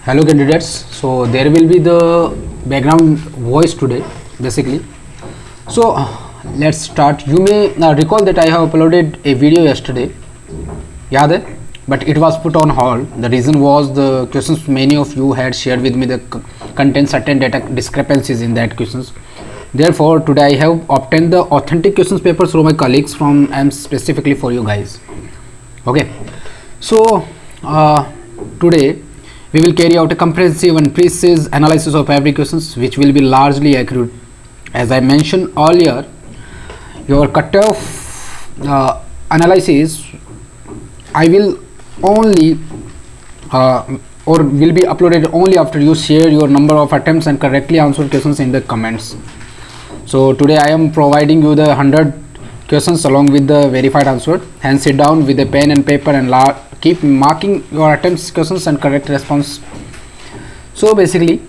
Hello candidates. So there will be the background voice today basically. So let's start. You may recall that I have uploaded a video yesterday. याद है? But it was put on hold. The reason was the questions many of you had shared with me the contain certain data discrepancies in that questions. Therefore today I have obtained the authentic questions papers from my colleagues from specifically for you guys. Okay. So today we will carry out a comprehensive and precise analysis of every questions which will be largely accurate. As I mentioned earlier, your cutoff analysis I will only or will be uploaded only after you share your number of attempts and correctly answered questions in the comments. So today I am providing you the 100 questions along with the verified answer. Hence sit down with a pen and paper and keep marking your attempts, questions and correct response. So basically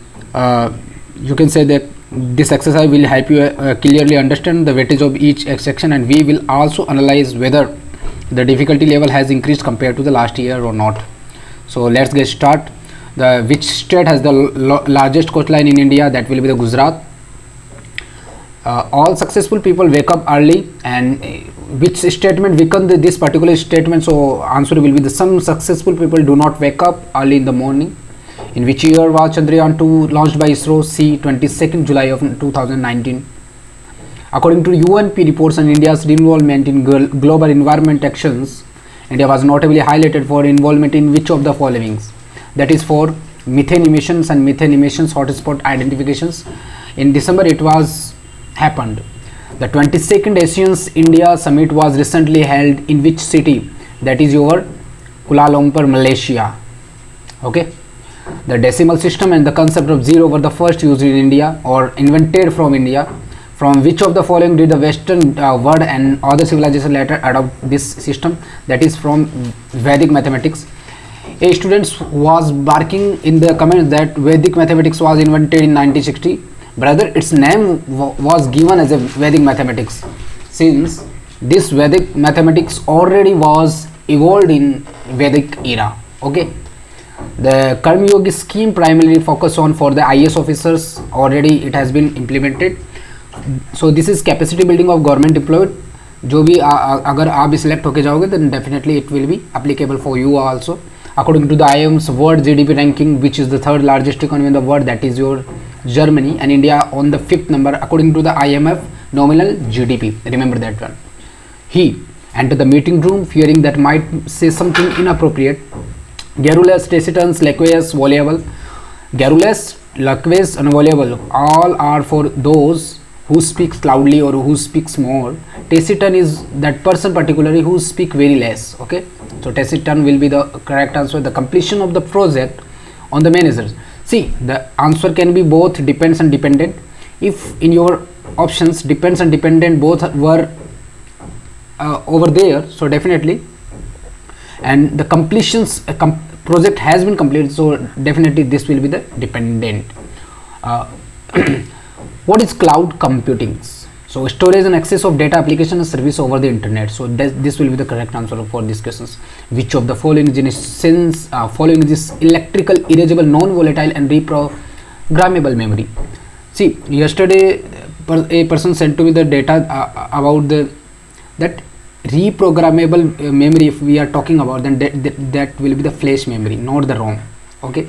you can say that this exercise will help you clearly understand the weightage of each section, and we will also analyze whether the difficulty level has increased compared to the last year or not. So let's get start. Which state has the largest coastline in India? That will be the Gujarat. All successful people wake up early, and which statement weaken this particular statement? So answer will be the some successful people do not wake up early in the morning. In which year was Chandrayaan 2 launched by ISRO? C. 22nd July of 2019. According to UNP reports on India's involvement in global environment actions, India was notably highlighted for involvement in which of the following? That is for methane emissions and methane emissions hotspot identifications. In December it was happened. The 22nd ASEAN India Summit was recently held in which city? That is your Kuala Lumpur, Malaysia. Okay. The decimal system and the concept of zero were the first used in India or invented from India. From which of the following did the Western world and other civilizations later adopt this system? That is from Vedic mathematics. A student was barking in the comment that Vedic mathematics was invented in 1960. Brother, its name was given as a Vedic mathematics, since this Vedic mathematics already was evolved in Vedic era. Okay. The Karma Yogi scheme primarily focus on for the IAS officers. Already it has been implemented. So this is capacity building of government employed. जो भी अगर आप भी select होके जाओगे then definitely it will be applicable for you also. According to the IMF's world GDP ranking, which is the third largest economy in the world, that is your Germany, and India on the 5th number according to the IMF nominal GDP. Remember that one. He entered the meeting room fearing that might say something inappropriate. Garrulus, Tacitus, Laqueus, Voluble. Garrulus, Laqueus and Voluble all are for those who speaks loudly or who speaks more. Taciturn is that person particularly who speak very less. Okay, so taciturn will be the correct answer. The completion of the project on the managers. See, the answer can be both depends and dependent. If in your options depends and dependent both were over there, so definitely, and the completions project has been completed, so definitely this will be the dependent. What is cloud computing? So storage and access of data application and service over the internet. So this will be the correct answer for these questions. Which of the following is following this electrical, erasable, non-volatile and reprogrammable memory? See, yesterday a person sent to me the data about that reprogrammable memory. If we are talking about, then that will be the flash memory, not the ROM. Okay,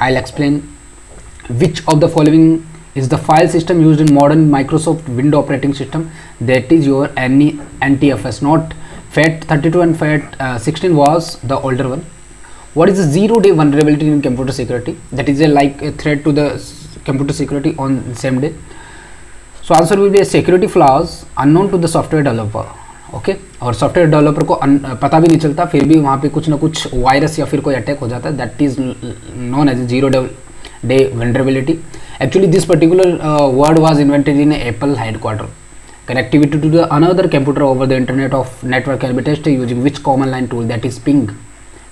I'll explain. Which of the following is the file system used in modern Microsoft Windows operating system? That is your NTFS, not FAT32 and FAT16 was the older one. What is the 0-day vulnerability in computer security? That is like a threat to the computer security on the same day. So answer will be a security flaws unknown to the software developer. Okay और software developer को पता भी नहीं चलता, फिर भी वहाँ पे कुछ ना कुछ वायरस या फिर कोई अटैक हो जाता है. That is known as 0-day vulnerability. Actually this particular word was invented in Apple headquarter. Connectivity to the another computer over the internet of network can be tested using which command line tool? That is ping.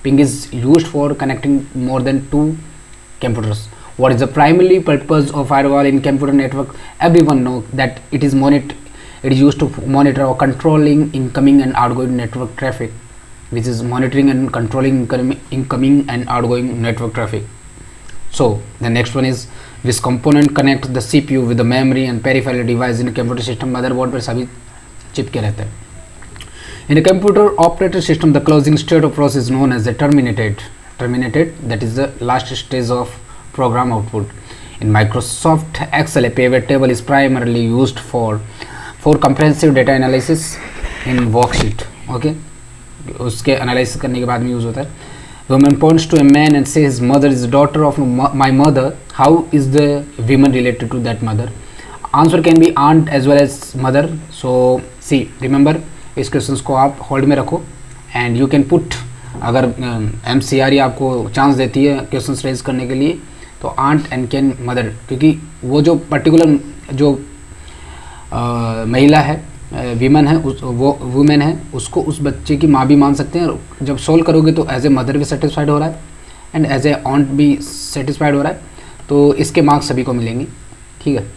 Ping is used for connecting more than 2 computers. What is the primary purpose of firewall in computer network? Everyone know that it is used to monitor or controlling incoming and outgoing network traffic, which is monitoring and controlling incoming and outgoing network traffic. So the next one is which component connect the CPU with the memory and peripheral device in a computer system. Motherboard पर सभी चिपके रहते हैं. In a computer operating system, the closing state of process is known as the terminated. That is the last stage of program output. In Microsoft Excel, a pivot table is primarily used for comprehensive data analysis in worksheet. Okay, उसके analysis करने के बाद में use होता है. Woman points to a man and says his mother is the daughter of my mother. How is the woman related to that mother? Answer can be aunt as well as mother. So see, remember इस questions को आप hold में रखो and you can put, अगर MCRE आपको chance देती है questions raise करने के लिए तो आंट एंड कैन मदर, क्योंकि वो जो पर्टिकुलर जो महिला है, वीमन है, वो वुमेन है, उसको उस बच्चे की माँ भी मान सकते हैं. जब सोल्व करोगे तो एज ए मदर भी सेटिस्फाइड हो रहा है एंड एज ए ऑन्ट भी सेटिस्फाइड हो रहा है, तो इसके मार्क्स सभी को मिलेंगे. ठीक है.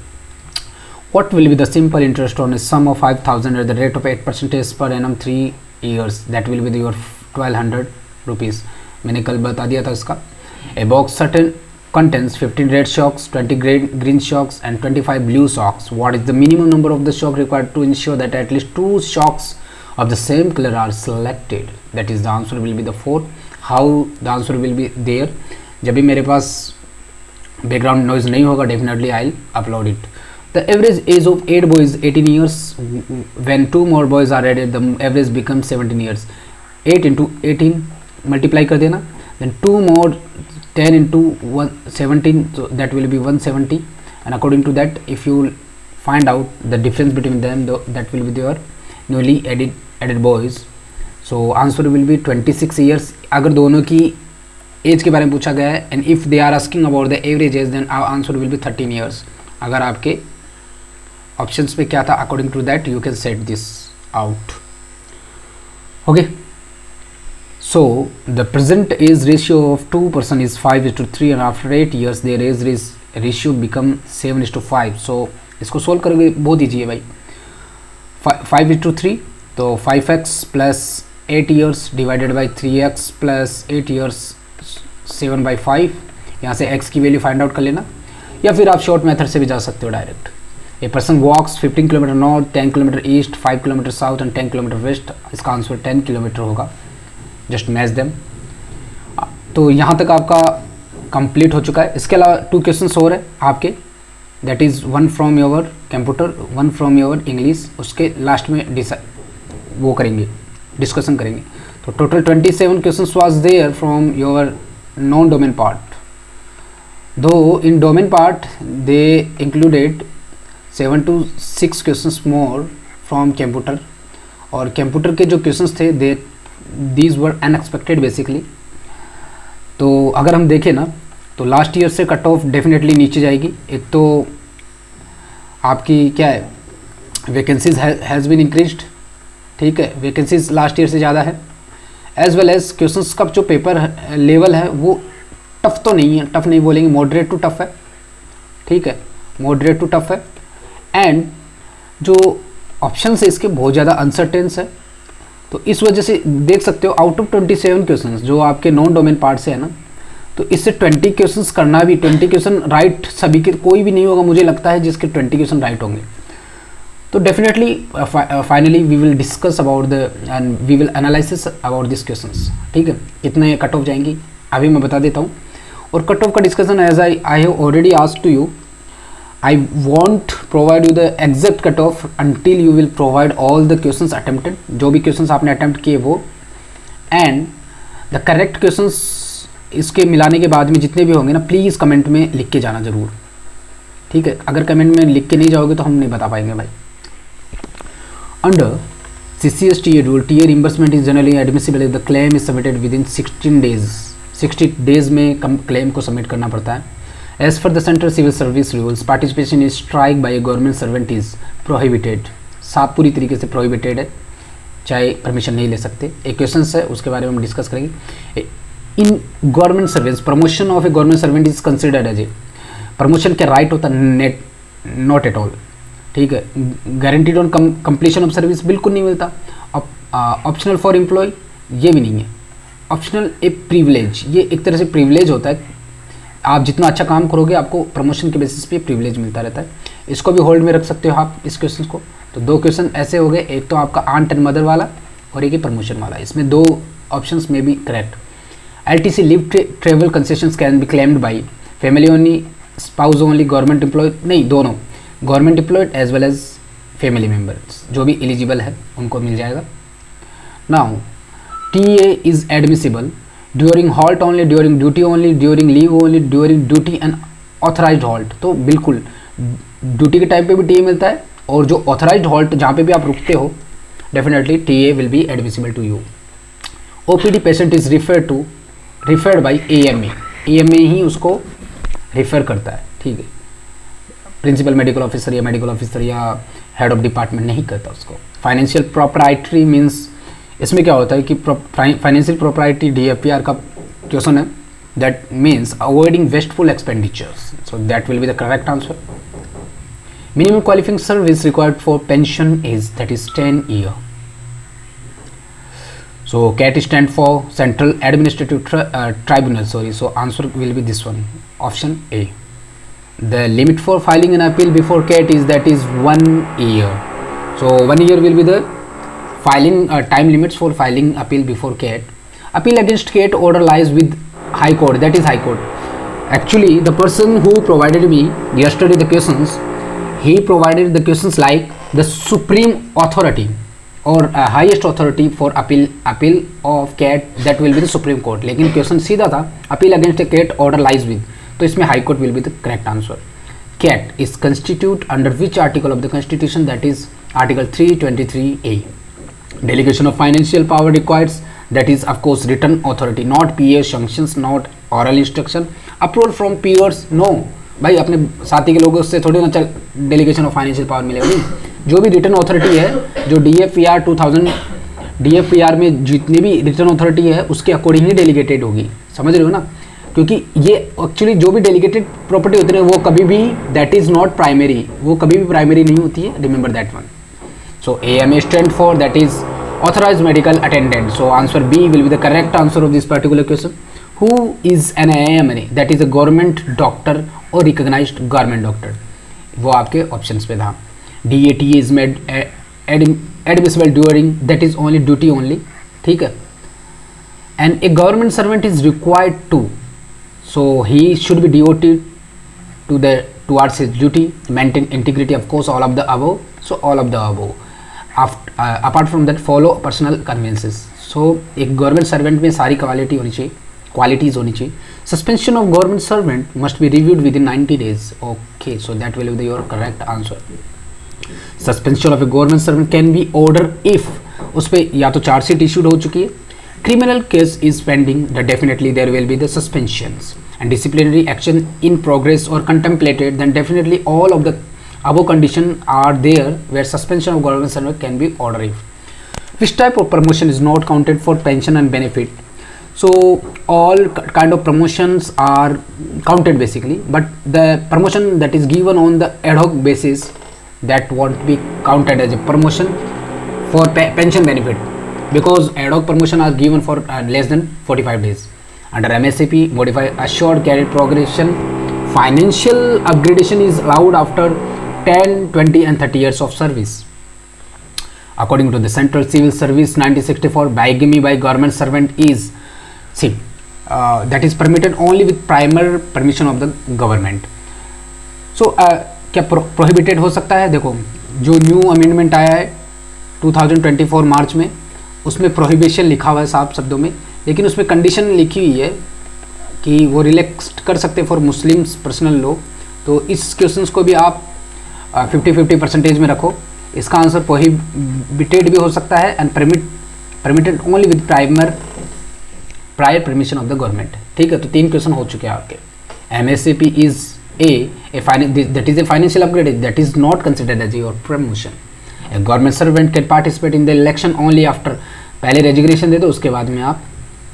What will be the simple interest on a sum of 5,000 at the rate of 8% per annum 3 years? That will be your 1,200 rupees. मैंने कल बता दिया था इसका. A box certain contains 15 red shocks, 20 green shocks and 25 blue shocks. What is the minimum number of the shock required to ensure that at least 2 shocks of the same color are selected? That is the answer will be the 4. How the answer will be there? जब भी मेरे पास background noise नहीं होगा, definitely I'll upload it. The average age of 8 boys 18 years. When 2 more boys are added, the average becomes 17 years. 8 into 18 multiply कर देना. Then 2 more 10 into 17, so that will be 170. And according to that, if you find out the difference between them, that will be your newly added boys. So answer will be 26 years. अगर दोनों की as के बारे में पूछा गया है and if they are asking about the average age, then our answer will be 13 years. अगर आपके ऑप्शंस पे क्या था, according to that you can set this out. Okay, so the present age ratio of 2 person is 5:3 and after 8 years their age ratio become 7:5. सो इसको solve करोगे बहुत easy है भाई. 5:3 तो 5x plus 8 years divided by 3x plus 8 years 7/5. यहाँ से x की value find out कर लेना, या फिर आप शॉर्ट मेथड से भी जा सकते हो direct. A person walks 15 kilometre north, 10 kilometre east, 5 kilometre south and 10 kilometre west. इसका आंसर 10 किलोमीटर होगा. Just match them. तो यहाँ तक आपका कंप्लीट हो चुका है. इसके अलावा 2 क्वेश्चंस और है आपके, that is 1 from your computer, 1 from your English. उसके लास्ट में वो करेंगे, डिस्कशन करेंगे. तो total 27 questions was there from your non domain part. Though in domain part they included 7 to 6 questions more from computer, और कंप्यूटर के जो questions थे these were unexpected basically. तो अगर हम देखें ना तो लास्ट ईयर से कट ऑफ डेफिनेटली नीचे जाएगी. एक तो आपकी क्या है, वैकेंसीज हैज़ बीन इंक्रीज्ड. ठीक है, वैकेंसीज लास्ट ईयर से ज़्यादा है. एज वेल एज क्वेश्चंस का जो पेपर लेवल है वो टफ तो नहीं है, टफ नहीं बोलेंगे, मॉडरेट टू टफ है. ठीक है, मॉडरेट टू टफ है. एंड जो ऑप्शंस है इसके बहुत ज़्यादा अनसर्टेन्स है. तो इस वजह से देख सकते हो आउट ऑफ 27 क्वेश्चंस जो आपके नॉन डोमेन पार्ट से है ना, तो इससे 20 क्वेश्चंस करना भी, 20 क्वेश्चन राइट सभी के कोई भी नहीं होगा मुझे लगता है जिसके 20 क्वेश्चन राइट होंगे. तो definitely finally we will discuss about the end we will analysis about this questions. ठीक है, कितने कट ऑफ जाएंगी अभी मैं बता देता हूँ. और कट ऑफ का discussion as I have already asked to you, I want provide you the exact cut off until you will provide all the questions attempted. जो भी क्वेश्चंस आपने अटेम्प्ट किए वो, एंड द करेक्ट क्वेश्चंस इसके मिलाने के बाद में जितने भी होंगे ना, प्लीज़ कमेंट में लिख के जाना ज़रूर. ठीक है, अगर कमेंट में लिख के नहीं जाओगे तो हम नहीं बता पाएंगे भाई. Under CCSTA rule, TA reimbursement is generally admissible if the claim is submitted within 16 days. 60 days में क्लेम को सबमिट करना पड़ता है. As for the central civil service rules, participation in strike by a government servant is prohibited. साफ पूरी तरीके से prohibited है, चाहे परमिशन नहीं ले सकते. एक क्वेश्चन है उसके बारे में हम डिस्कस करेंगे. In government service, promotion of a government servant is considered as a, promotion के राइट होता है, नॉट एट ऑल. ठीक है, guaranteed on completion of service बिल्कुल नहीं मिलता. ऑप्शनल फॉर एम्प्लॉय ये भी नहीं है. ऑप्शनल ए प्रिविलेज, ये एक तरह से प्रिविलेज होता है आप जितना अच्छा काम करोगे आपको प्रमोशन के बेसिस पे प्रिविलेज मिलता रहता है। इसको भी होल्ड में रख सकते हो आप इस क्वेश्चन को। तो 2 क्वेश्चन ऐसे हो गए, एक तो आपका आंट एंड मदर वाला और एक ही प्रमोशन वाला। इसमें 2 ऑप्शंस में भी correct. LTC leave travel concessions can be claimed by family only, spouse only, government employ, नहीं दोनों, government employed as well as family members, जो भी एलिजिबल है उनको मिल जाएगा। Now TA is admissible during halt only, during duty only, during leave only, during duty and authorised halt. तो बिल्कुल ड्यूटी के टाइम पे भी TA मिलता है, और जो ऑथराइज्ड हॉल्ट जहाँ पे भी आप रुकते हो definitely TA will be admissible to you. OPD patient is referred by AMA ही उसको रिफ़र करता है, ठीक है। प्रिंसिपल मेडिकल ऑफिसर या हेड ऑफ डिपार्टमेंट नहीं करता उसको। फाइनेंशियल प्रॉपराइटरी मीन्स, इसमें क्या होता है कि फाइनेंशियल प्रॉपराइटरी DFPR का क्वेश्चन है, that means avoiding wasteful expenditures, so that will be the correct answer. Minimum qualifying service required for pension is, that is 10 year. So CAT stand for Central Administrative Tribunal, sorry, so answer will be this one, option A. The limit for filing an appeal before CAT is, that is 1 year. So 1 year will be the filing time limits for filing appeal before CAT. Appeal against CAT order lies with High Court, that is High Court. Actually the person who provided me yesterday the questions, he provided the questions like the supreme authority और highest authority for appeal of CAT, that will be the Supreme Court. लेकिन question सीधा था appeal against a CAT order lies with, तो इसमें high court will be the correct answer. CAT is constitute under which article of the constitution, that is article 323A। Delegation of financial power requires, that is of course written authority, not PA sanctions, not oral instruction. Approval from peers, no भाई अपने साथी के लोगों से थोड़ी ना चल delegation of financial power मिलेगा, नहीं। जो भी रिटर्न अथॉरिटी है, जो DFPR 2000 DFPR में जितनी भी रिटर्न अथॉरिटी है उसके अकॉर्डिंग ही डेलीगेटेड होगी, समझ रहे हो ना। क्योंकि ये एक्चुअली जो भी डेलीगेटेड प्रॉपर्टी होती है वो कभी भी, दैट इज नॉट प्राइमरी, वो कभी भी प्राइमरी नहीं होती है, remember that one. So AMA stand for, that is authorised medical attendant. So answer B will be the correct answer of this particular question. Who is an AMA, that is a government doctor or recognized government doctor, वो आपके options पे था। DAT is made admissible during, that is only duty only, ठीक है। And a government servant is required to, so he should be devoted towards his duty, maintain integrity, of course all of the above, so all of the above. Apart from that follow personal conveniences, so एक government servant में सारी qualities होनी चाहिए। Suspension of government servant must be reviewed with in 90 days, okay, so that will be your correct answer. Suspension of a government servant can be order if उस पर या तो chargesheet issued हो चुकी है, criminal case is pending, that definitely there will be the suspensions, and disciplinary action in progress or contemplated, then definitely all of the above condition are there where suspension of government servant can be ordered. Which type of promotion is not counted for pension and benefit? So all kind of promotions are counted basically, but the promotion that is given on the ad hoc basis, that won't be counted as a promotion for pension benefit, because ad hoc promotion are given for less than 45 days. Under MSAP modified assured career progression, financial upgradation is allowed after 10, 20 and 30 years of service. According to the Central Civil Service 1964, bigamy by government servant is that is permitted only with prior permission of the government. So क्या prohibited हो सकता है? देखो जो new amendment आया है 2024 मार्च में, उसमें प्रोहिबिशन लिखा हुआ है साफ शब्दों में, लेकिन उसमें कंडीशन लिखी हुई है कि वो रिलैक्स कर सकते फॉर मुस्लिम्स पर्सनल लॉ। तो इस क्वेश्चंस को भी आप 50-50% में रखो। इसका आंसर प्रोहिबिटेड भी हो सकता है and permitted only with prior permission of the government, ठीक है। तो 3 क्वेश्चन हो चुके हैं आपके। MSAP is that is a financial upgrade, that is not considered as your promotion. A government servant can participate in the election only after, पहले resignation दे दो उसके बाद में आप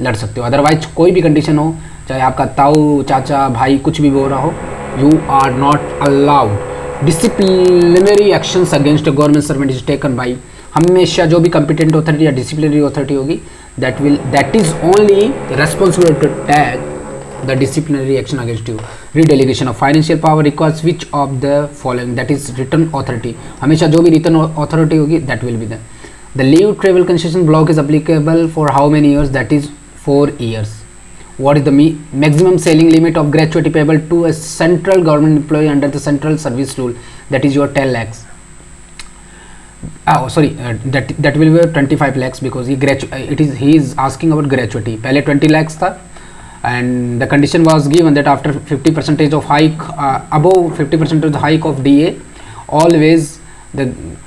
लड़ सकते हो, अदरवाइज कोई भी कंडीशन हो, चाहे आपका ताऊ चाचा भाई कुछ भी बोल रहा हो, you are not allowed. Disciplinary actions against a government servant is taken by, हमेशा जो भी कंपिटेंट अथॉरिटी या डिसिप्लिनरी अथॉरिटी होगी, that is only responsible to take the disciplinary action against you. Redelegation of financial power requires which of the following, that is written authority. हमेशा जो भी written authority होगी that will be there. The leave travel concession block is applicable for how many years? That is 4 years. What is the maximum selling limit of gratuity payable to a central government employee under the central service rule? That is your 10 lakhs. That will be 25 lakhs because he is asking about gratuity. पहले 20 lakhs था, and the condition was given that after 50% of hike, above 50% of the hike of DA, always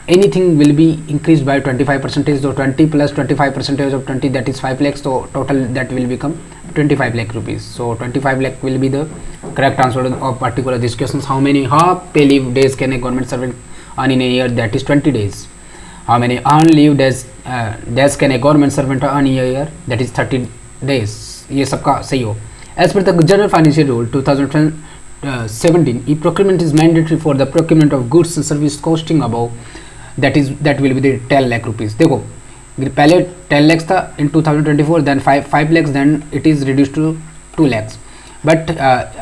anything will be increased by 25%. So 20 plus 25% of 20, that is 5 lakhs. So total that will become 25 lakh rupees. So 25 lakh will be the correct answer of particular these questions. How many half pay leave days can a government servant earn in a year? That is 20 days. How many earned leave days can a government servant earn in a year? That is 30 days. ये सबका सही हो. As per the General Financial Rule 2017, e-procurement is mandatory for the procurement of goods and service costing above. That will be the 10 lakh rupees. देखो पहले 10 lakhs था in 2024, then 5 lakhs, then it is reduced to 2 lakhs. But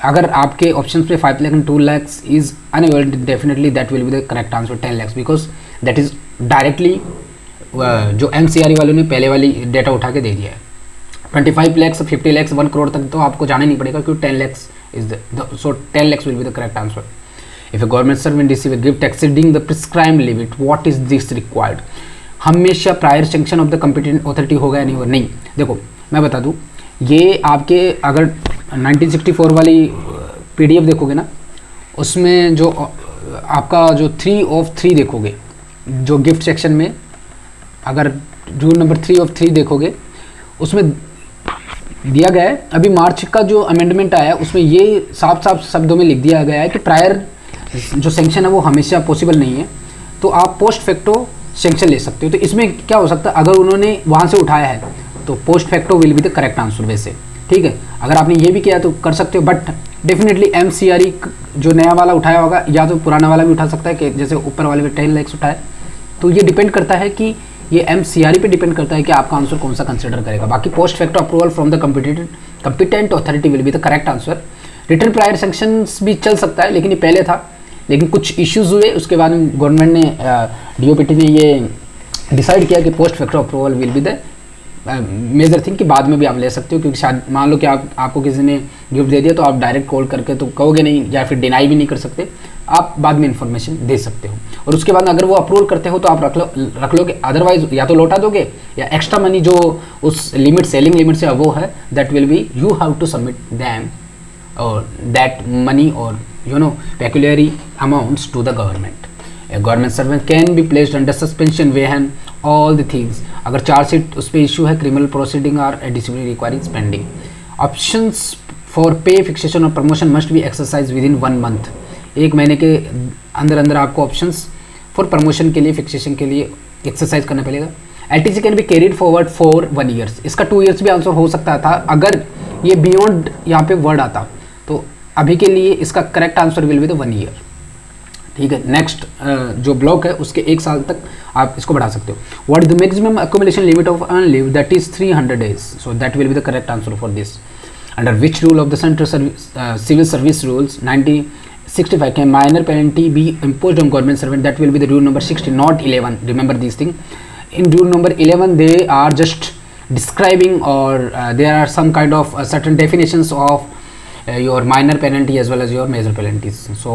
अगर आपके options पे 5 lakh and 2 lakhs is unavailable, definitely that will be the correct answer 10 lakhs because that is directly जो MCRE वालों ने पहले वाली डेटा उठा के दे दिया है. 25 lakhs, 50 lakhs, 1 crore तक तो आपको जाना नहीं पड़ेगा क्योंकि 10 lakhs is so 10 lakhs will be the correct answer. If a government servant receive a gift exceeding the prescribed limit, what is this required? हमेशा prior sanction of the competent authority होगा या नहीं होगा? नहीं. देखो मैं बता दूं, ये आपके अगर 1964 वाली PDF देखोगे ना, उसमें जो आपका जो 3 of 3 देखोगे, जो गिफ्ट सेक्शन में अगर रूल नंबर 3 of 3 देखोगे, उसमें दिया गया है. अभी मार्च का जो अमेंडमेंट आया है उसमें ये साफ साफ शब्दों में लिख दिया गया है कि प्रायर जो सैंक्शन है वो हमेशा पॉसिबल नहीं है, तो आप पोस्ट फैक्टो सैंक्शन ले सकते हो. तो इसमें क्या हो सकता है, अगर उन्होंने वहाँ से उठाया है तो post facto will be the correct answer वैसे. ठीक है, अगर आपने ये भी किया तो कर सकते हो, बट डेफिनेटली MCRE जो नया वाला उठाया होगा या तो पुराना वाला भी उठा सकता है कि जैसे ऊपर वाले में 10 lakhs उठाए. तो ये डिपेंड करता है कि ये MCRE पे डिपेंड करता है कि आपका आंसर कौन सा कंसिडर करेगा. बाकी post facto approval from the competent authority will be the correct answer. Return prior sanctions भी चल सकता है, लेकिन ये पहले था, लेकिन कुछ इश्यूज हुए, उसके बाद गवर्नमेंट ने DOPT ने ये डिसाइड किया कि post facto approval will be the major thing कि बाद में भी आप ले सकते हो. क्योंकि शायद मान लो कि आपको किसी ने गिफ्ट दे दिया तो आप डायरेक्ट कॉल करके तो कहोगे नहीं या फिर डिनाई भी नहीं कर सकते, आप बाद में इन्फॉर्मेशन दे सकते हो. और उसके बाद अगर वो अप्रूवल करते हो तो आप रख लो कि अदरवाइज या तो लौटा दोगे या एक्स्ट्रा मनी जो उस लिमिट सेलिंग लिमिट से अबव है that will be you have to submit them और दैट मनी और peculiary amounts to the government. A government servant can be placed under suspension when all the things, अगर chargesheet उस पर issue है, criminal proceeding और disciplinary requiring pending. Options for pay fixation और promotion must be exercise within 1 month. 1 महीने के अंदर आपको ऑप्शंस फॉर प्रमोशन के लिए फिक्सेशन के लिए एक्सरसाइज करना पड़ेगा. LTC can be carried forward for 1 year. इसका 2 years भी आंसर हो सकता था अगर ये बियॉन्ड यहाँ पे वर्ड आता. तो अभी के लिए इसका correct answer will be the 1 year. ठीक है, नेक्स्ट जो ब्लॉक है उसके 1 साल तक आप इसको बढ़ा सकते हो. What is the maximum accumulation limit of earn leave? That is 300 days. So that will be the correct answer for this. Under which rule of the central civil service rules 1965 can minor penalty be imposed on government servant? That will be the rule number 60, not 11. Remember this thing. In rule number 11 they are just describing or there are some kind of certain definitions of your minor penalty as well as your major penalties. So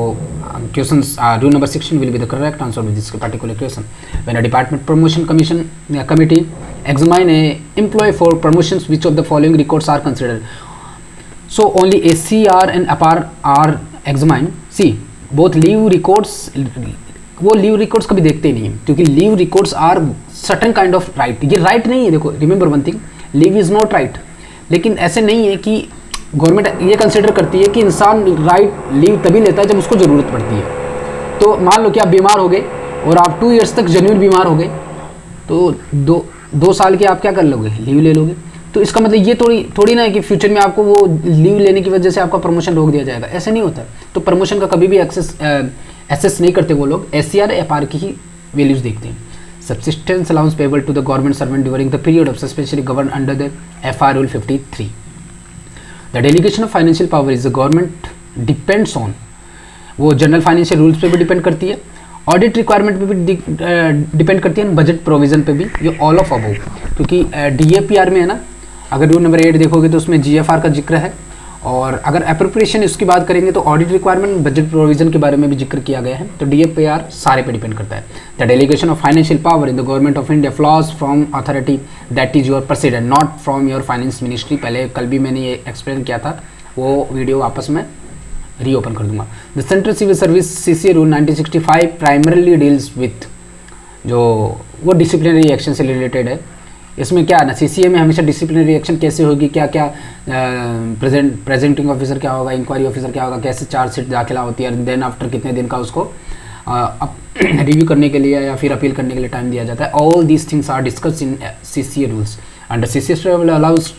questions rule number 16 will be the correct answer with this particular question. When a department promotion committee examine a employee for promotions, which of the following records are considered? So only ACR and APAR are examined. See, both leave records, वो leave records कभी देखते ही नहीं है क्योंकि leave records are certain kind of right. ये right नहीं है. देखो remember one thing, leave is not right. लेकिन ऐसे नहीं है कि गवर्नमेंट ये कंसिडर करती है कि इंसान राइट लीव तभी लेता है जब उसको ज़रूरत पड़ती है. तो मान लो कि आप बीमार हो गए और आप 2 years तक जेन्युइन बीमार हो गए तो 2 साल के आप क्या कर लोगे, लीव ले लोगे. तो इसका मतलब ये थोड़ी ना है कि फ्यूचर में आपको वो लीव लेने की वजह से आपका प्रमोशन रोक दिया जाएगा. ऐसे नहीं होता. तो प्रमोशन का कभी भी एसेस नहीं करते वो लोग, SCR FR की ही वैल्यूज देखते हैं. Subsistence allowance payable to the government servant during the period of suspension govern under the FR rule 53. The delegation of financial power is the government depends on, वो general financial rules पे भी depend करती है, audit requirement पे भी depend करती है, budget provision पे भी, ये ऑल ऑफ अबव। क्योंकि DAPR में है ना, अगर रूल नंबर 8 देखोगे तो उसमें GFR का जिक्र है, और अगर अप्रोप्रिएशन इसकी बात करेंगे तो ऑडिट रिक्वायरमेंट, बजट प्रोविजन के बारे में भी जिक्र किया गया है। तो DAPR सारे पे डिपेंड करता है। The delegation of financial power in the government of India flaws from authority that is your president, not from your finance ministry. पहले कल भी मैंने ये एक्सप्लेन किया था, वो वीडियो वापस में रीओपन कर दूंगा। The central civil service CCA rule 1965 primarily deals with, जो वो डिसिप्लिनरी एक्शन से रिलेटेड है। इसमें क्या है ना, CCA में हमेशा डिसिप्लिनरी एक्शन कैसे होगी, क्या क्या प्रेजेंटिंग ऑफिसर क्या होगा, इंक्वायरी ऑफिसर क्या होगा, कैसे चार्जशीट दाखिला होती है, देन आफ्टर कितने दिन का उसको रिव्यू करने के लिए या फिर अपील करने के लिए टाइम दिया जाता है। All these things are discussed in CCA rules. Under CCA travel allows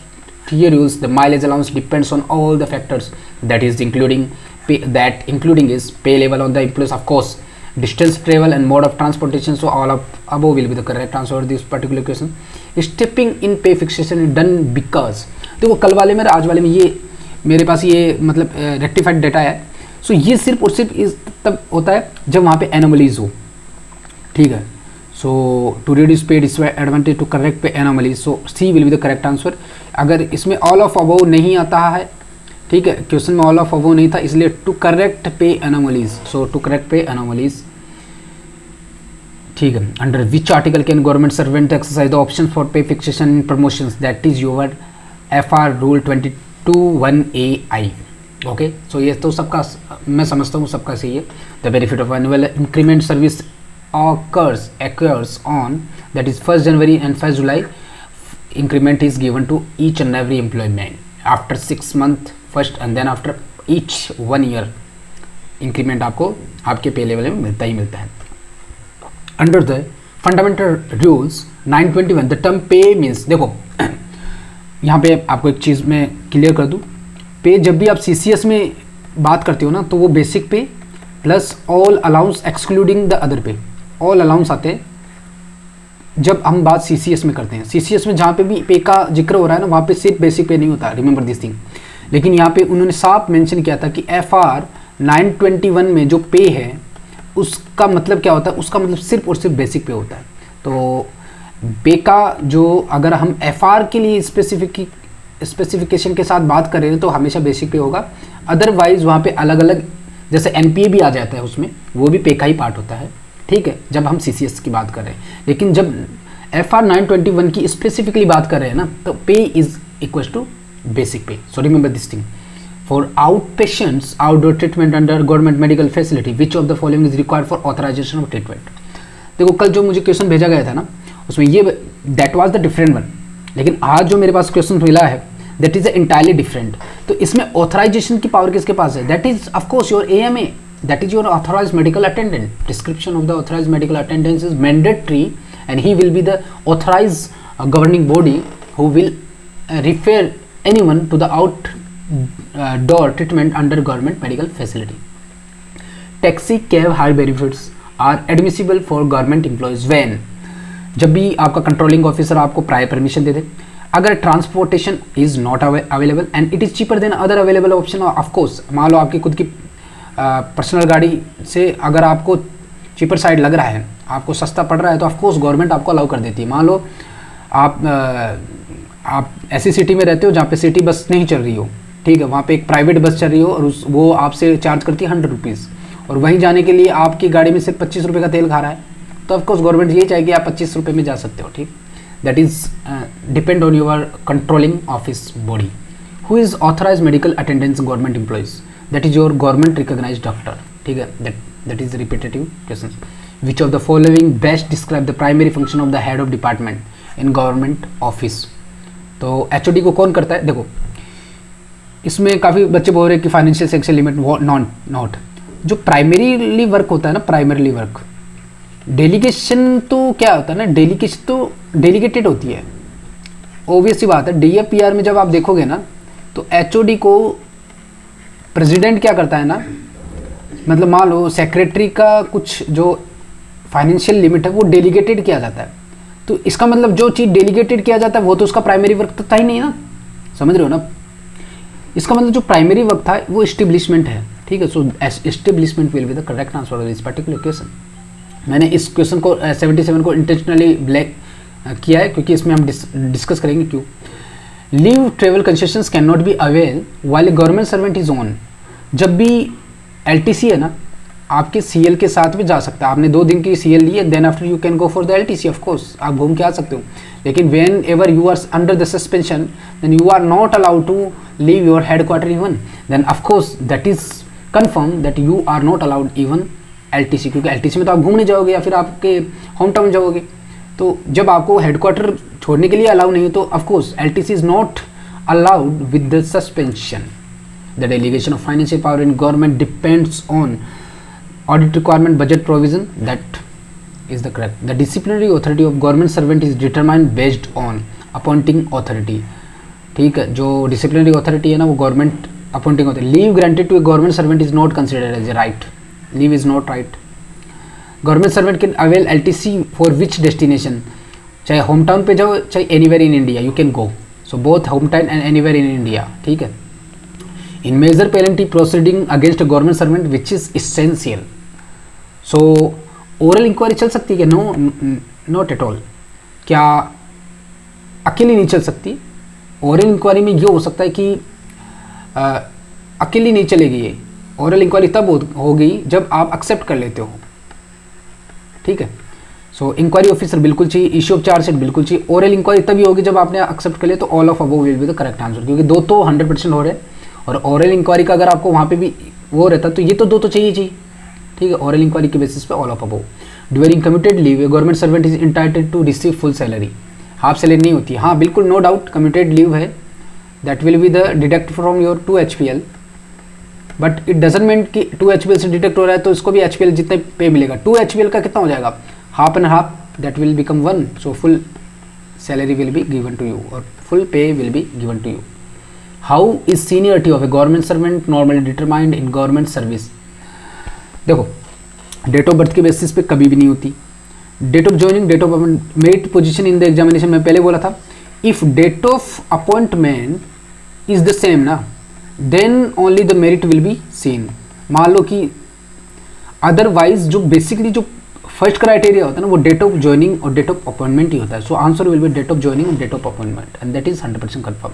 clear rules, the mileage allowance depends on all the factors, that is including is pay level on the employees, of course, distance travel and mode of transportation. So all of above will be the correct answer to this particular question. Stepping in pay fixation is done because, देखो कल वाले में आज वाले में ये मेरे पास ये मतलब रेक्टिफाइड डाटा है। सो ये सिर्फ और सिर्फ इस तब होता है जब वहाँ पे एनोमलीज हो, ठीक है। So to reduce pay disadvantage to correct pay anomalies, so C will be the correct answer. अगर इसमें all of above नहीं आता है, ठीक है, क्वेश्चन में all of above नहीं था, इसलिए to correct pay anomalies, so to correct pay anomalies, ठीक है। Under which article can government servant exercise the option for pay fixation in promotions, that is your FR rule 22(1)AI, okay. So ये तो सबका मैं समझता हूँ सबका सही है। The benefit of annual increment service occurs on, that is 1st January and 1st July. Increment is given to each and every employment after 6 month first and then after each 1 year increment आपको आपके पे level में मिलता ही मिलता है। Under the fundamental rules 921 the term pay means, देखो यहाँ पे आपको एक चीज़ मैं क्लियर कर दूँ, पे जब भी आप CCS में बात करते हो ना तो वो बेसिक पे plus all allowance excluding the other पे, ऑल अलाउंस आते हैं जब हम बात CCS में करते हैं। CCS में जहाँ पे भी पे का जिक्र हो रहा है ना, वहाँ पे सिर्फ बेसिक पे नहीं होता, रिमेंबर दिस थिंग। लेकिन यहाँ पे उन्होंने साफ मेंशन किया था कि FR 921 में जो पे है उसका मतलब क्या होता है, उसका मतलब सिर्फ और सिर्फ बेसिक पे होता है। तो पे का जो अगर हम FR के लिए स्पेसिफिकेशन के साथ बात कर रहे हैं तो हमेशा बेसिक पे होगा, अदरवाइज वहाँ पे अलग अलग जैसे NPA भी आ जाता है, उसमें वो भी पे का ही पार्ट होता है, ठीक है, जब हम CCS की बात कर रहे हैं। लेकिन जब FR 921 की स्पेसिफिकली बात कर रहे हैं ना तो पे is equal to basic pay. So remember this thing. For out patients outdoor treatment under government medical facility which of the following is required for authorisation of treatment. देखो कल जो मुझे क्वेश्चन भेजा गया था ना उसमें ये that was the different one, लेकिन आज जो मेरे पास क्वेश्चन मिला है दैट इज इंटायरली डिफरेंट। तो इसमें ऑथराइजेशन की पावर किसके पास है, that is of course your AMA, that is your authorized medical attendant. Description of the authorized medical attendant is mandatory and he will be the authorized governing body who will refer anyone to the outdoor treatment under government medical facility. Taxi cab hire benefits are admissible for government employees when, जब भी आपका controlling officer आपको prior permission दे दे, अगर transportation is not available and it is cheaper than other available option. Of course मान लो आपकी खुद की personal गाड़ी से अगर आपको चीपर साइड लग रहा है, आपको सस्ता पड़ रहा है, तो ऑफकोर्स गवर्नमेंट आपको अलाउ कर देती है। मान लो आप ऐसी सिटी में रहते हो जहाँ पे सिटी बस नहीं चल रही हो, ठीक है, वहाँ पे एक प्राइवेट बस चल रही हो और वो आपसे चार्ज करती है 100 रुपीज़, और वहीं जाने के लिए आपकी गाड़ी में सिर्फ 25 रुपये का तेल खा रहा है, तो ऑफकोर्स गवर्नमेंट यही चाहेगी आप 25 रुपये में जा सकते हो, ठीक। That is depend on your controlling office body. Who is authorise medical attendance government employees, that is your government recognised doctor, ठीक है। That is repetitive question. Which of the following best describe the primary function of the head of department in government office. तो HOD को कौन करता है, देखो इसमें काफ़ी बच्चे बोल रहे हैं कि फाइनेंशियल सेक्शन लिमिट नॉट जो प्राइमरीली वर्क होता है ना, प्राइमरीली वर्क डेलीगेशन तो क्या होता है ना, डेलीगेशन तो डेलीगेटेड होती है, ऑब्वियस सी बात है। DAPR में जब आप देखोगे ना तो HOD को प्रेसिडेंट क्या करता है ना, मतलब मान लो सेक्रेटरी का कुछ जो फाइनेंशियल लिमिट है वो डेलीगेटेड किया जाता है, तो इसका मतलब जो चीज़ डेलीगेटेड किया जाता है वो तो उसका प्राइमरी वर्क तो था ही नहीं ना, समझ रहे हो ना। इसका मतलब जो प्राइमरी वर्क था वो एस्टेब्लिशमेंट है, ठीक है। So establishment will be the correct answer of this particular question. मैंने इस क्वेश्चन को 77 को इंटेंशनली ब्लैक किया है क्योंकि इसमें हम डिस्कस करेंगे क्यों। Leave travel concessions can not be avail while government servant is on. जब भी एलटीसी है ना, आपके सीएल के साथ भी जा सकता है। आपने 2 दिन की सीएल ली है, then after you can go for the LTC, of course आप घूम के आ सकते हो। लेकिन whenever you are under the suspension then you are not allowed to leave your headquarter even, then of course that is confirm that you are not allowed even LTC, क्योंकि LTC में तो आप घूमने जाओगे या फिर आपके home town जाओगे। तो जब आपको हेडक्वार्टर छोड़ने के लिए अलाउ नहीं है तो of course LTC is not allowed with the suspension. The delegation of financial power in government depends on audit requirement, budget provision, that is the correct. The disciplinary authority of government servant is determined based on appointing authority, ठीक है। जो disciplinary authority है ना वो government appointing authority. Leave granted to a government servant is not considered as a right. Leave is not right. Government servant can avail LTC for which destination? चाहे home town पे जाओ चाहे anywhere in India you can go. So both home town and anywhere in India, ठीक है। In major penalty proceeding against a government servant which is essential. So oral inquiry चल सकती है? No, not at all. क्या अकेली नहीं चल सकती? ओरल इंक्वायरी में ये हो सकता है कि अकेली नहीं चलेगी ये। ओरल इंक्वायरी तब होगी जब आप एक्सेप्ट कर लेते हो, ठीक है। सो इंक्वायरी ऑफिसर बिल्कुल चाहिए, इश्यू ऑफ चार्ज शीट बिल्कुल चाहिए। ओरल इंक्वायरी तभी होगी जब आपने एक्सेप्ट कर लिया। तो all of above will be the correct answer, क्योंकि 2 तो 100% हो रहे हैं और ओरल इंक्वायरी का अगर आपको वहाँ पे भी वो रहता तो ये तो 2 तो चाहिए, ठीक है। ओरल इंक्वायरी के बेसिस पे all of above. During commuted leave a government servant is entitled to receive full salary. Half salary नहीं होती, हाँ बिल्कुल, नो डाउट कम्यूटेड लीव है, that will be the deduct from your 2 HPL, but it doesn't mean कि 2 HPL से deduct हो रहा है तो इसको भी HPL जितने पे मिलेगा। 2 HPL का कितना हो जाएगा? Half and half, that will become 1, so full salary will be given to you और full pay will be given to you. How is seniority of a government servant normally determined in government service? देखो, date of birth के basis पे कभी भी नहीं होती। Date of joining, date of merit position in the examination में पहले बोला था, if date of appointment is the same ना then only the merit will be same. मान लो कि अदरवाइज जो बेसिकली जो फर्स्ट क्राइटेरिया होता है ना वो डेट ऑफ ज्वाइनिंग और डेट ऑफ अपॉइंटमेंट ही होता है। So answer will be date of joining and date of appointment and that is 100% confirm.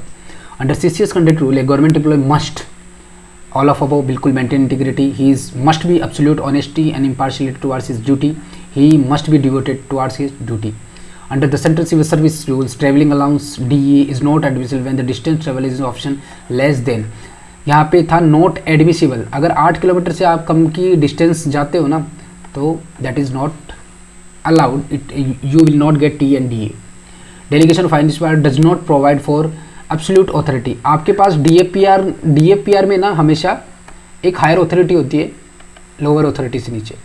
Under CCS conduct rule a government employee must all of above बिल्कुल maintain integrity, he is must be absolute honesty and impartiality towards his duty, he must be devoted towards his duty. Under the central civil service rules traveling allowance DE is not admissible when the distance travel is option less than, यहाँ पे था not admissible, अगर 8 kilometre से आप कम की distance जाते हो ना तो that is not allowed, you will not get T and DA. Delegation of finance power does not provide for absolute authority. आपके पास DAPR में ना हमेशा एक हायर अथॉरिटी होती है लोअर अथॉरिटी से नीचे,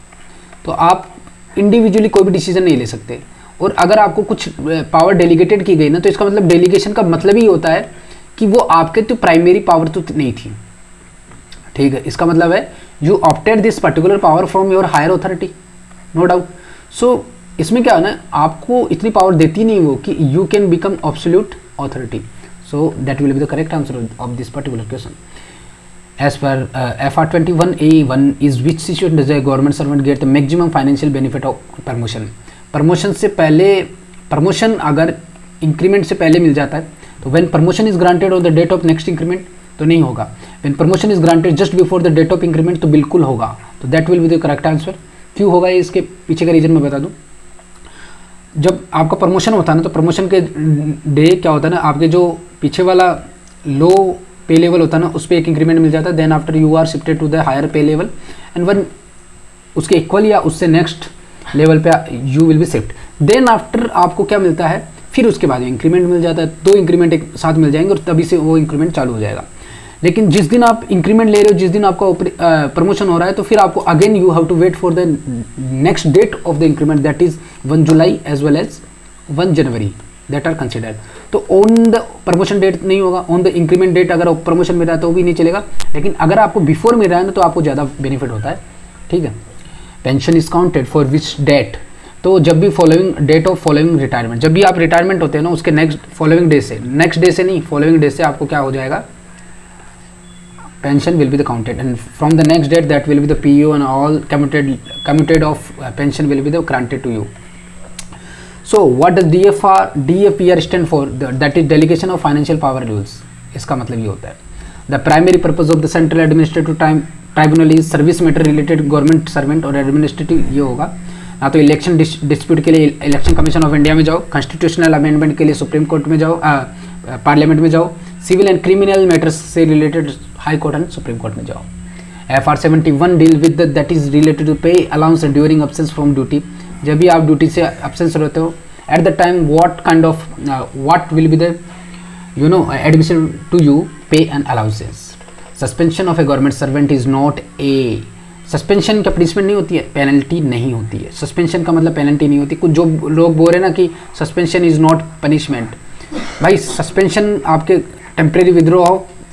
तो आप इंडिविजुअली कोई भी डिसीजन नहीं ले सकते। और अगर आपको कुछ पावर डेलीगेटेड की गई ना तो इसका मतलब डेलीगेशन का मतलब ही होता है कि वो आपके तो प्राइमरी पावर तो नहीं थी, ठीक है। इसका मतलब है you opted this particular power from your higher authority, no doubt. So इसमें क्या है ना, आपको इतनी पावर देती नहीं वो कि you can become absolute authority. So that will be the correct answer of this particular question. As per FR 21A1 is which situation does a government servant get the maximum financial benefit of promotion? Promotion से पहले, promotion अगर increment से पहले मिल जाता है तो when promotion is granted on the date of next increment तो नहीं होगा, when promotion is granted just before the date of increment तो बिल्कुल होगा। तो that will be the correct answer। क्यों होगा ये, इसके पीछे का रीजन मैं बता दूँ। जब आपका प्रमोशन होता है ना तो प्रमोशन के डे क्या होता है ना, आपके जो पीछे वाला लो पे लेवल होता है ना उस पर एक इंक्रीमेंट मिल जाता है, then after you are shifted to the higher pay level and one उसके इक्वल या उससे नेक्स्ट लेवल पे you will be shift. Then after आपको क्या मिलता है, फिर उसके बाद इंक्रीमेंट मिल जाता है, 2 इंक्रीमेंट एक साथ मिल जाएंगे और तभी से वो इंक्रीमेंट चालू हो जाएगा। लेकिन जिस दिन आप इंक्रीमेंट ले रहे हो, जिस दिन आपका प्रमोशन हो रहा है तो फिर आपको again you have to wait for the next date of the increment, that is 1 July as well as 1 January, that are considered. तो ऑन द प्रमोशन डेट नहीं होगा, ऑन द इंक्रीमेंट डेट अगर प्रमोशन मिल रहा है तो वो भी नहीं चलेगा, लेकिन अगर आपको बिफोर मिल रहा है ना तो आपको ज़्यादा बेनिफिट होता है, ठीक है। Pension is counted for which date, तो जब भी following date of following retirement, जब भी आप रिटायरमेंट होते हैं ना उसके नेक्स्ट फॉलोइंग डे से, नेक्स्ट डे से नहीं फॉलोइंग डे से आपको क्या हो जाएगा, pension will be the counted, and from the next date that will be the PO and all commuted of pension will be the granted to you. So what does DFPR stand for? That is delegation of financial power rules. इसका मतलब ये होता है the primary purpose of the central administrative tribunal is service matter related government servant और administrative ये होगा ना तो इलेक्शन डिस्प्यूट के लिए इलेक्शन कमीशन ऑफ इंडिया में जाओ, कॉन्स्टिट्यूशनल अमेंडमेंट के लिए सुप्रीम कोर्ट में जाओ, पार्लियामेंट में जाओ, सिविल एंड क्रिमिनल मैटर्स से related high court and supreme court में जाओ. FR 71 deal with that is related to pay allowance during absence from duty. जब भी आप ड्यूटी से अब्सेंस रहते हो at the time what will be the admission to you pay and allowances. Suspension of a government servant is not a suspension का punishment नहीं होती है, पेनल्टी नहीं होती है. सस्पेंशन का मतलब पेनल्टी नहीं होती. कुछ जो लोग बोल रहे हैं ना कि सस्पेंशन इज नॉट पनिशमेंट, भाई सस्पेंशन आपके टेम्परेरी विद्रॉ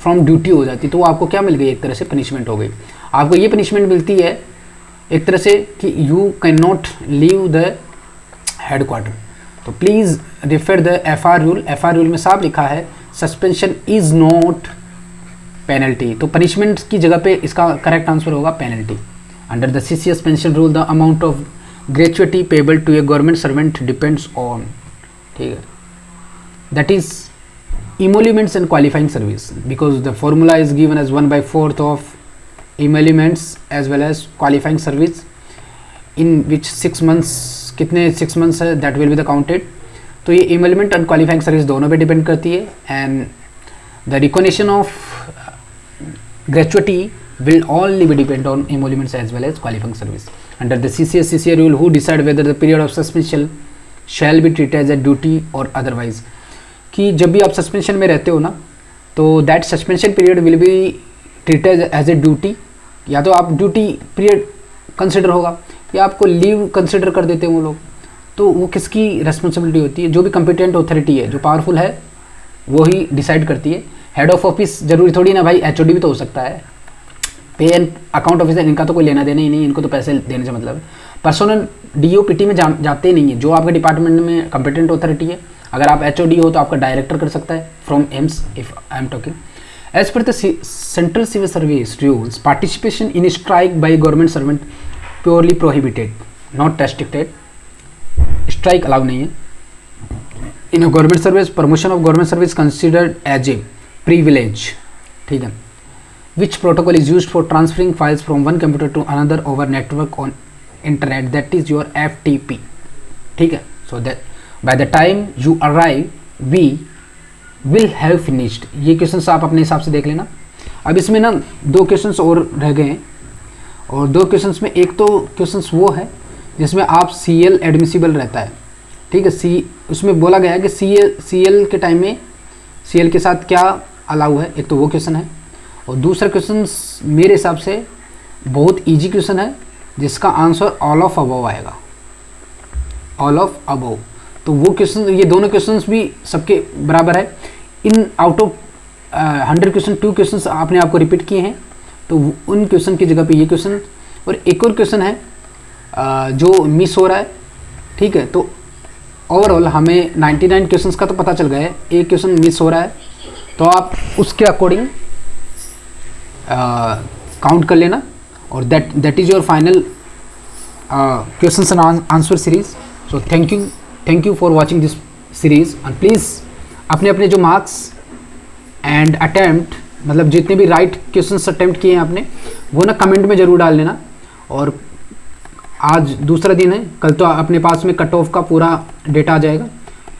फ्रॉम ड्यूटी हो जाती तो आपको क्या मिल गई, एक तरह से पनिशमेंट हो गई. आपको ये पनिशमेंट मिलती है एक तरह से कि you can not leave the headquarter. तो please refer the FR rule. FR rule में साफ लिखा है सस्पेंशन इज नॉट पेनल्टी. तो पनिशमेंट की जगह पे इसका करेक्ट आंसर होगा penalty. Under the CCS pension rule the amount of gratuity payable to a government servant depends on, ठीक है, that is emoluments and qualifying service because the formula is given as 1/4 of emoluments as well as qualifying service in which 6 months कितने 6 months है that will be the counted. तो ये emolument and qualifying service दोनों पे depend करती है. and the recognition of gratuity will only be depend on emoluments as well as qualifying service. Under the CCA rule who decide whether the period of suspension shall be treated as a duty or otherwise. कि जब भी आप suspension में रहते हो ना तो that suspension period will be treated as a duty. या तो आप ड्यूटी पीरियड कंसिडर होगा या आपको लीव कंसिडर कर देते हैं वो लोग. तो वो किसकी रिस्पॉन्सिबिलिटी होती है, जो भी कॉम्पिटेंट अथॉरिटी है जो पावरफुल है वो ही डिसाइड करती है. हेड ऑफ ऑफिस जरूरी थोड़ी ना भाई, HOD भी तो हो सकता है. पे एंड अकाउंट ऑफिसर इनका तो कोई लेना देना ही नहीं, इनको तो पैसे देने से मतलब है. पर्सनल DOPT में जाते ही नहीं है. जो आपके डिपार्टमेंट में कॉम्पिटेंट अथॉरिटी है, अगर आप HOD हो तो आपका डायरेक्टर कर सकता है from AIIMS if I am talking. As per the central civil service rules participation in strike by government servant purely prohibited not restricted. Strike allow नहीं है in government service. Promotion of government service considered as a privilege, ठीक है, which protocol is used for transferring files from one computer to another over network on internet, that is your FTP, ठीक है. So that by the time you arrive we will have finished. ये questions आप अपने हिसाब से देख लेना. अब इसमें ना 2 क्वेश्चंस और रह गए हैं और 2 क्वेश्चंस में एक तो क्वेश्चंस वो है जिसमें आप CL एडमिसिबल रहता है, ठीक है. उसमें बोला गया है कि CL के टाइम में CL के साथ क्या अलाउ है, एक तो वो क्वेश्चन है. और दूसरा क्वेश्चन मेरे हिसाब से बहुत ईजी क्वेश्चन है जिसका आंसर ऑल ऑफ अबव आएगा, ऑल ऑफ अबव. तो वो क्वेश्चन, ये दोनों क्वेश्चंस भी सबके बराबर है. In out of 100 question 2 questions आपने आपको रिपीट किए हैं तो उन क्वेश्चन की जगह पे ये क्वेश्चन और एक और क्वेश्चन है जो मिस हो रहा है, ठीक है. तो ओवरऑल हमें 99 क्वेश्चंस का तो पता चल गया है, एक क्वेश्चन मिस हो रहा है तो आप उसके अकॉर्डिंग काउंट कर लेना. और that is your final questions and answer series. So thank you for watching this series. And please अपने अपने जो मार्क्स एंड अटैम्प्ट मतलब जितने भी राइट क्वेश्चंस अटैम्प्ट किए हैं आपने वो ना कमेंट में ज़रूर डाल लेना. और आज दूसरा दिन है, कल तो अपने पास में कट ऑफ का पूरा डेटा आ जाएगा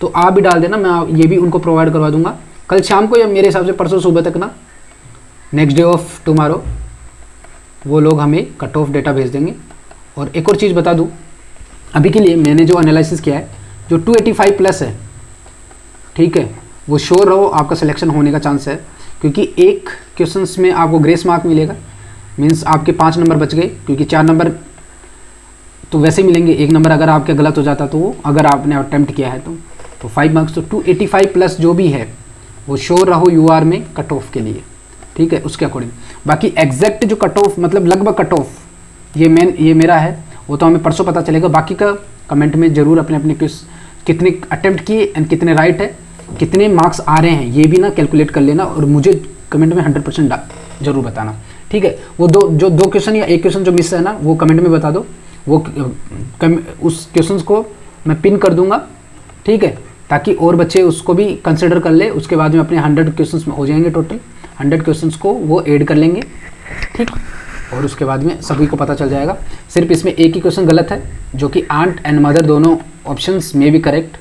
तो आप भी डाल देना. मैं ये भी उनको प्रोवाइड करवा दूंगा कल शाम को या मेरे हिसाब से परसों सुबह तक ना, नेक्स्ट डे ऑफ टुमारो वो लोग हमें कट ऑफ डेटा भेज देंगे. और एक और चीज़ बता दूँ, अभी के लिए मैंने जो एनालिसिस किया है जो 285 प्लस है, ठीक है, वो श्योर रहो आपका सिलेक्शन होने का चांस है. क्योंकि एक क्वेश्चंस में आपको ग्रेस मार्क मिलेगा, मींस आपके 5 नंबर बच गए. क्योंकि 4 नंबर तो वैसे ही मिलेंगे, 1 नंबर अगर आपके गलत हो जाता तो अगर आपने अटैम्प्ट किया है तो 5 मार्क्स. तो 285 प्लस जो भी है वो श्योर रहो UR में कट ऑफ के लिए, ठीक है, उसके अकॉर्डिंग. बाकी एग्जैक्ट जो कट ऑफ मतलब लगभग कट ऑफ ये मेरा है वो तो हमें परसों पता चलेगा. बाकी का कमेंट में ज़रूर अपने अपने कितने अटेम्प्ट किए एंड कितने राइट है, कितने मार्क्स आ रहे हैं ये भी ना कैलकुलेट कर लेना और मुझे कमेंट में 100% ज़रूर बताना, ठीक है। वो दो क्वेश्चन या एक क्वेश्चन जो मिस है ना, वो कमेंट में बता दो। वो उस क्वेश्चन को मैं पिन कर दूंगा, ठीक है, ताकि और बच्चे उसको भी कंसिडर कर ले। उसके बाद में अपने 100 क्वेश्चन हो जाएंगे, टोटल 100 क्वेश्चन को वो ऐड कर लेंगे, ठीक। और उसके बाद में सभी को पता चल जाएगा। सिर्फ इसमें एक ही क्वेश्चन गलत है, जो कि आंट एंड मदर दोनों ऑप्शंस में भी करेक्ट,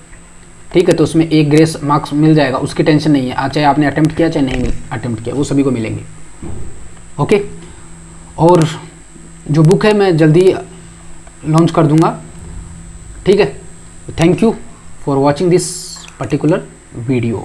ठीक है। तो उसमें एक ग्रेस मार्क्स मिल जाएगा, उसकी टेंशन नहीं है। चाहे आपने अटेम्प्ट किया चाहे नहीं अटेम्प्ट किया, वो सभी को मिलेंगे, ओके। और जो बुक है मैं जल्दी लॉन्च कर दूंगा, ठीक है। Thank you for watching this particular video.